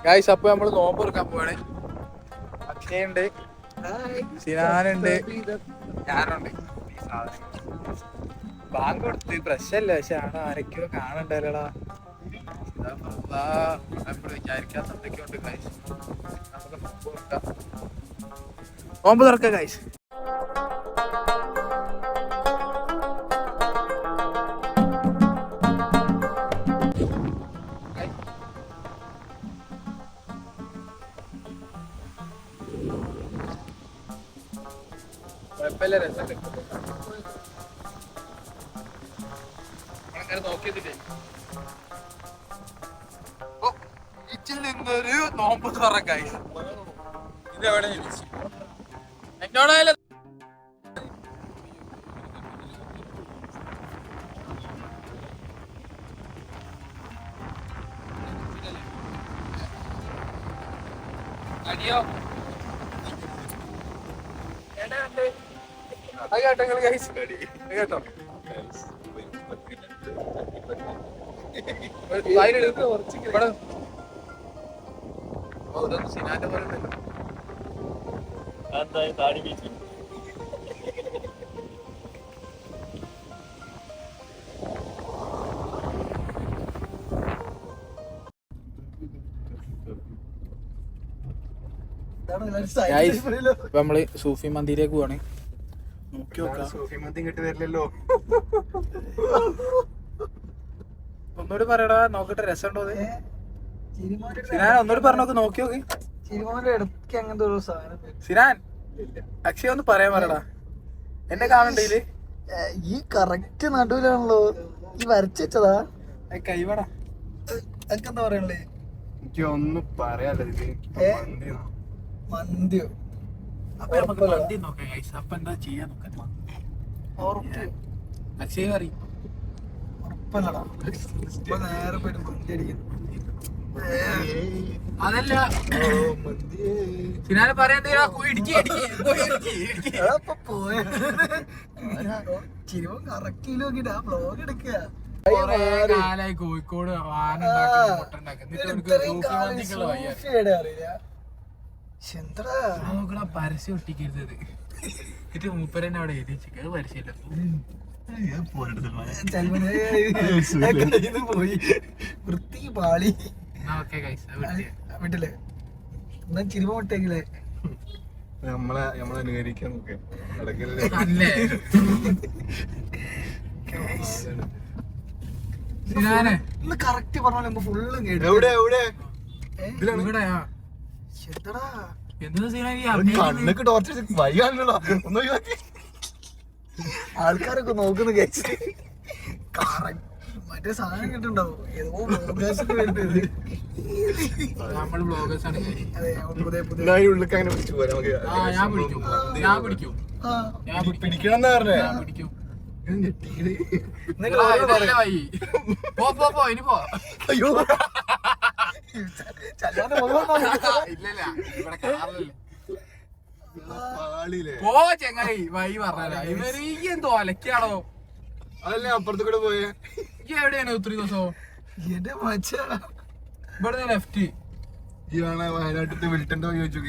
Guys അപ്പൊ നമ്മള് നോമ്പ് എടുക്കാൻ പോവാണ്. അക്ഷയുണ്ട്, സിനാനുണ്ട്, ഞാനുണ്ട്. ബാങ്ക് കൊടുത്ത് പ്രശ്നല്ല, പക്ഷെ ആണ് ആരൊക്കെയോ കാണണ്ടല്ലോടാ. നമ്മള് വിചാരിക്കാത്ത എന്തൊക്കെയുണ്ട് ഗൈസ്. നമുക്ക് നോമ്പ് തുറക്കാം, നോമ്പ് തുറക്കാം ഗൈസ്. കുഴപ്പമില്ല, രസമല്ലേ നമ്മളങ്ങനെ നോക്കിയിട്ടില്ലേ. ബീച്ചിൽ നിന്നൊരു നോമ്പ് തുറക്കായി ഇതെവിടെ എന്നോടായാലും അടിയോ കേട്ടോ നിങ്ങൾ കഴിച്ചു കേട്ടോ. സിനാന്റെ പോലെ ഉണ്ടല്ലോ. ഇപ്പൊ നമ്മള് സൂഫി മന്തിയിലേക്ക് പോവാണ്. നോക്കി നോക്കാം, സൂഫി മന്തി കിട്ടി വരില്ലല്ലോ. ഒന്നുകൂടി പറയടാ, നോക്കട്ടെ രസമുണ്ടോ. സിനാൻ ഒന്നുകൂടി പറഞ്ഞോക്ക്, നോക്കി നോക്കി. സിനാൻ അക്ഷയ ഒന്ന് പറയാൻ പറയടാ, എന്നെ കാണണ്ടേല്. ഈ കറക്റ്റ് നടുവിലാണല്ലോ ഈ വരച്ചതാ. കൈവടാ എന്താ പറയണേ, എനിക്ക് ഒന്നും പറയാലോ. മന്തിയോ? അപ്പൊ നമുക്ക് മന്തി നോക്കാം ഗൈസ്. അപ്പൊ എന്താ ചെയ്യാൻ നോക്കാം. അക്ഷയ അറിയും ഉറപ്പല്ലടാ, നേരെ പോയിട്ട് മന്തി അടിക്കുന്നു. അതല്ല സിനാനെ പറയാൻ ചിരിവൻ കറക്റ്റ് നോക്കിട്ട് ആ വ്ലോഗ് എടുക്കുക. കാലായി കോഴിക്കോട് പരസ്യം ഒട്ടിക്കരുത്. ഇത് മൂപ്പരന്നെ അവിടെ എഴുതി വെച്ചത് പരസ്യമില്ല. പോയി വൃത്തി പാളി വിട്ടില്ലേ എന്നാ ചിരിമ വിട്ടെങ്കിലേ നമ്മളെ അനുകരിക്കാൻ കറക്റ്റ് പറഞ്ഞ ഫുള്ള് ആൾക്കാരൊക്കെ നോക്കുന്നു കഴിച്ച് മറ്റേ സാധനം കിട്ടുണ്ടാവും. ഏതോ പിടിക്കണം പോ ചെങ്ങായി. വൈ പറഞ്ഞ ഇവര് എന്തോ അലക്കാണോ? അതല്ലേ അപ്പുറത്ത് കൂടെ പോയേ. എവിടെയാണ് ഒത്തിരി ദിവസം? എന്റെ മച്ച ഇവിടെ ലെഫ്റ്റ് വയനാട്ടിൽ വിളിട്ടണ്ടോ ചോദിച്ചു.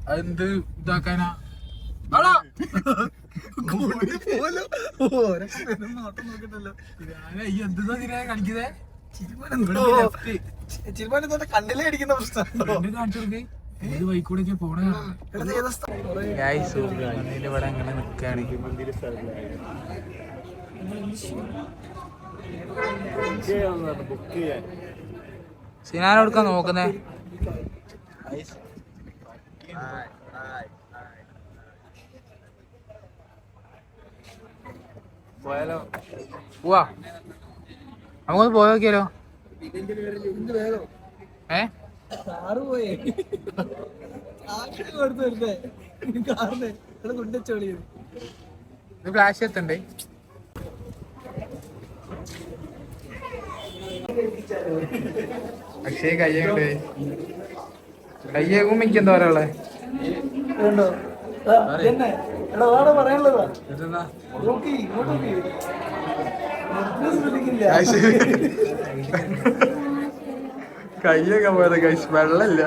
അതെന്ത് ഇതാക്കാനാ? കളിക്കുന്നേ ചിരുമാനം കണ്ണിലേ അടിക്കുന്ന പ്രശ്നം കാണിച്ചു കൊടുക്കേ. ഏത് വൈക്കൂടെ പോണ ഇവിടെ അങ്ങനെ നിക്കാണ്. സിനാൻ എടുക്കാൻ നോക്കുന്നേ. പോവാ, നമുക്കൊന്ന് പോയി നോക്കിയാലോ. ഫ്ലാഷ് എത്തണ്ടേ? അക്ഷയ കയ്യുണ്ട്. കയ്യേകുമ്പോ എനിക്ക് എന്താ പറയാ കയ്യൊക്കെ പോയത് ഗൈസ്, വെള്ളമില്ല.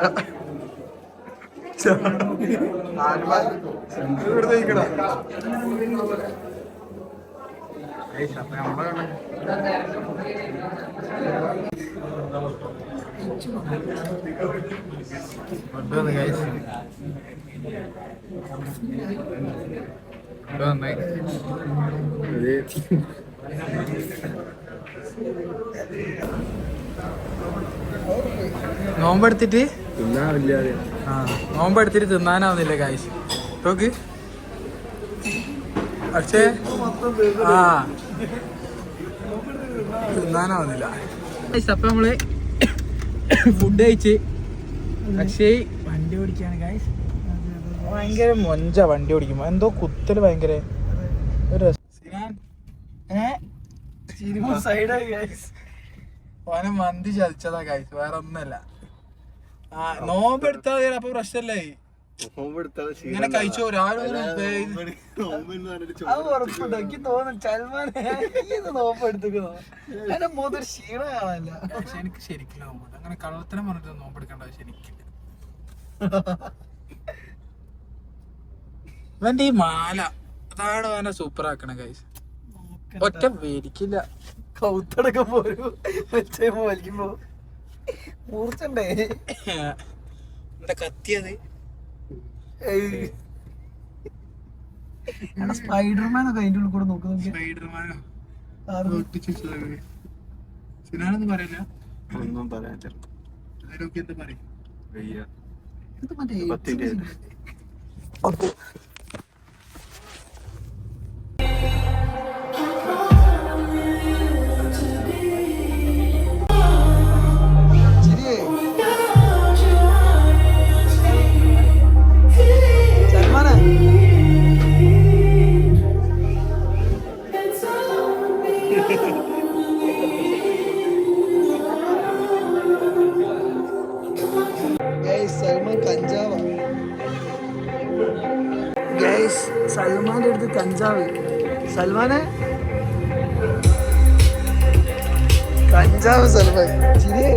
നോമ്പെടുത്തിട്ട് നോമ്പെടുത്തിട്ട് തിന്നാനാവുന്നില്ല കാശ് നോക്ക്. പക്ഷേ തിന്നാനാവുന്നില്ല. അപ്പൊ നമ്മള് ഫുഡ് കഴിച്ച് പക്ഷേ വണ്ടി ഓടിക്കാണ് ഗൈസ്. ഭയങ്കര മൊഞ്ച വണ്ടി ഓടിക്കുമ്പോ, എന്തോ കുത്തല് ഭയങ്കര ഒരു ഓനെ മന്തി ചതിച്ചതാ ഗൈസ്, വേറെ ഒന്നല്ല. നോമ്പെടുത്താ അപ്പൊ പ്രശ്നല്ലേ, ഇങ്ങനെ കഴിച്ചോ രാവിലെ. എനിക്ക് ശരിക്കും നോമ്പുണ്ട്, അങ്ങനെ കള്ളത്തിനെ പറഞ്ഞിട്ട് നോമ്പെടുക്കേണ്ട ശരിക്കില്ല. ഇവന്റെ ഈ മാല അതാണ് അവനെ സൂപ്പർ ആക്കണ ഗൈസ്. ഒറ്റ വേദിക്കില്ല, കൗത്തടക്കം പോരും വലിക്കുമ്പോ മൂർച്ചണ്ടേ എന്താ കത്തിയത്. സ്പൈഡർമാനൊക്കെ അതിന്റെ ഉള്ളിൽ കൂടെ നോക്കുന്നു. സ്പൈഡർമാനോ സിനാനൊന്നും പറയില്ല, ഒന്നും പറയാൻ അതിലൊക്കെ എന്താ പറയും. സൽമാന്റെ അടുത്ത് കഞ്ചാവ്. സൽമാനെ കഞ്ചാവ് സൽമാൻ ചിരിയേ.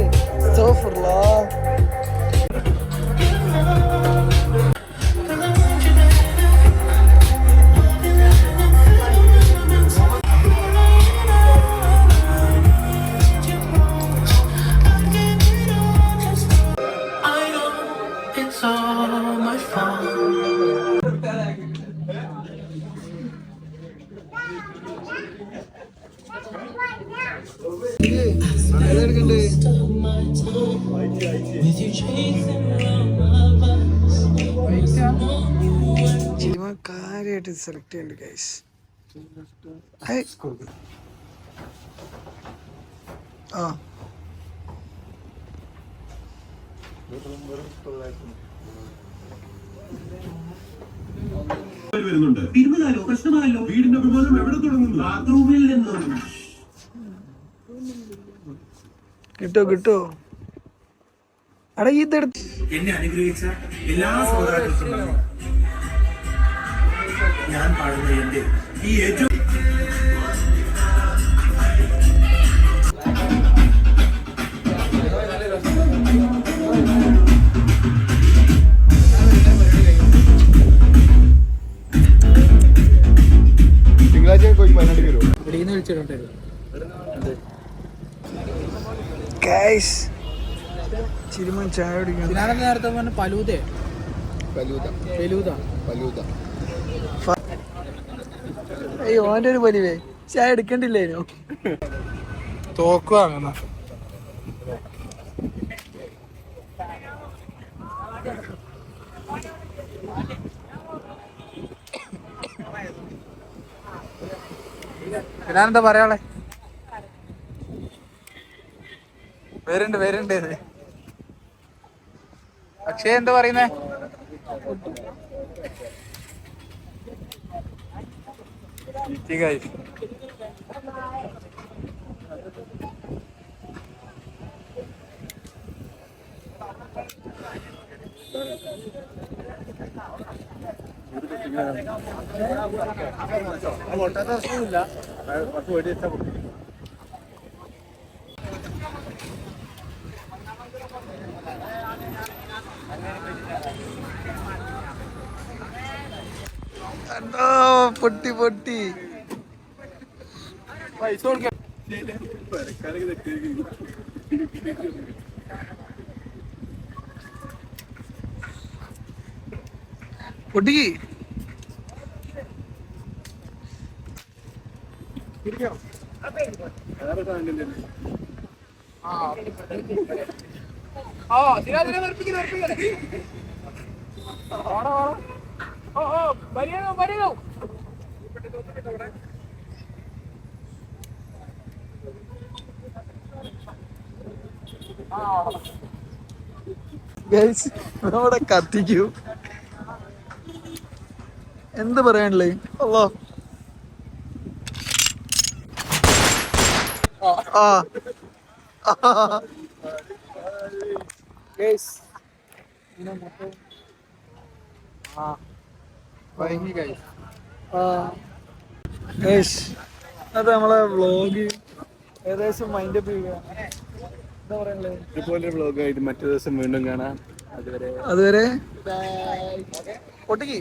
കാര്യമായിട്ട് സെലക്ട് ചെയ്യണ്ട ഗൈസ്. വരുന്നുണ്ട്. ഇരുപതാലോ പ്രശ്നമായല്ലോ. വീടിന്റെ വിവാദം എവിടെ തുടങ്ങുന്നു? ബാത്റൂമിൽ നിന്നും. കിട്ടോ അടാ ഇതെടുത്ത് എന്നെ അനുഗ്രഹിച്ച എല്ലാ സഹോദരങ്ങൾക്കും ഞാൻ പാടുന്ന എന്റെ ഈ ഏറ്റവും ചിരിമൻ ചായ കുടിക്കണം. നേരത്തെ പലൂത ഓന്റെ ഒരു പരിവേ ചായ എടുക്കണ്ടില്ലേനോ. തോക്ക് വാങ്ങുന്ന ഞാനെന്താ പറയാളെ. വരുന്നുണ്ട് അക്ഷയ എന്താ പറയുന്നേ? അണ്ടോ പൊട്ടി പൊട്ടി. പൈസ കൊടുക്കാം. പൊട്ടിക്ക്. ഗൈസ് നമ്മുടെ കത്തിക്കൂ. എന്ത് പറയാനുള്ളേ? അല്ലോ ആ ഗൈസ് ഇതിനെ മൊത്തം ഭയങ്കര ഗൈസ്. ഗൈസ് അത് നമ്മളെ വ്ളോഗ് ഏകദേശം മൈൻഡ് അപ്പ് ചെയ്യുക. എന്താ പറയാനുള്ളത്? ഇതുപോലെ വ്ളോഗായിട്ട് മറ്റു ദിവസം വീണ്ടും കാണാം. അതുവരെ പൊട്ടിക്ക്.